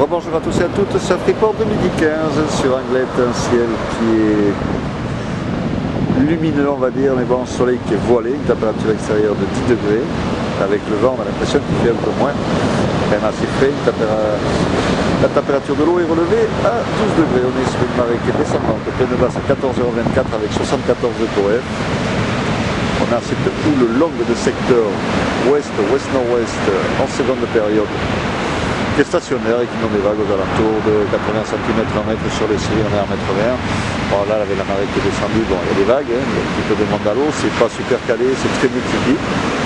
Rebonjour à tous et à toutes, ça Freeport 2015 sur Anglette, un ciel qui est lumineux on va dire, mais bon, un soleil qui est voilé, une température extérieure de 10 degrés, avec le vent on a l'impression qu'il fait un peu moins, quand même assez frais, la température de l'eau est relevée à 12 degrés, on est sur une marée qui est descendante, pleine basse à 14h24 avec 74 de TOF. On a cette houle longue de secteur ouest-nord-ouest en seconde période qui est stationnaire et qui donne des vagues aux alentours de 80 cm en mètre sur les séries, on est à 1,20 m. Bon, là, avec la marée qui est descendue, bon, il y a des vagues, hein, il y a un petit peu de monde à l'eau, c'est pas super calé, c'est très multiplié.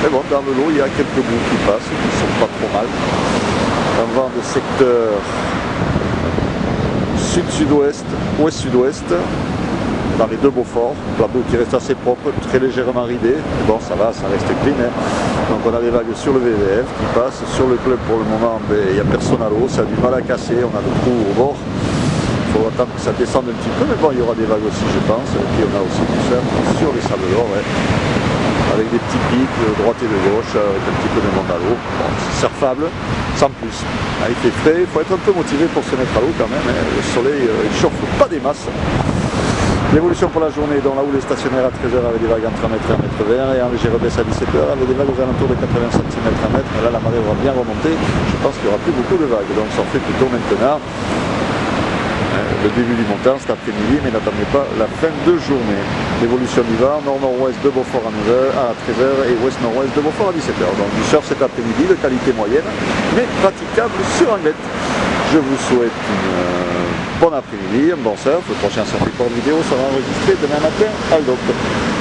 Mais bon, dans le lot, il y a quelques bouts qui passent, qui ne sont pas trop mal. Un vent de secteur sud-sud-ouest, ouest-sud-ouest, dans les deux Beaufort, la boue qui reste assez propre, très légèrement ridée, mais bon ça va, ça reste clean. Hein. Donc on a des vagues sur le VVF qui passent, sur le club pour le moment il n'y a personne à l'eau, ça a du mal à casser, on a le trou au bord, il faut attendre que ça descende un petit peu, mais bon il y aura des vagues aussi je pense, et puis on a aussi du surf sur les sables d'or, ouais. Avec des petits pics de droite et de gauche, avec un petit peu de monde à l'eau, bon, c'est surfable, sans plus. Ah, il fait frais, il faut être un peu motivé pour se mettre à l'eau quand même, hein. Le soleil il chauffe pas des masses. L'évolution pour la journée, dans la houle est stationnaire à 13h avec des vagues entre 1 m et 1,20 m et en légère baisse à 17h avec des vagues aux alentours de 80 cm à mètre. Mais là la marée aura bien remonté, je pense qu'il n'y aura plus beaucoup de vagues, donc ça en fait plutôt maintenant le début du montant cet après-midi, mais n'attendez pas la fin de journée. L'évolution du vent, nord-nord-ouest de Beaufort à 13h et ouest-nord-ouest de Beaufort à 17h. Donc du surf cet après-midi de qualité moyenne, mais praticable sur Anglette. Je vous souhaite une bon après-midi, un bon surf. Le prochain surf report vidéo sera enregistré demain matin à l'aube.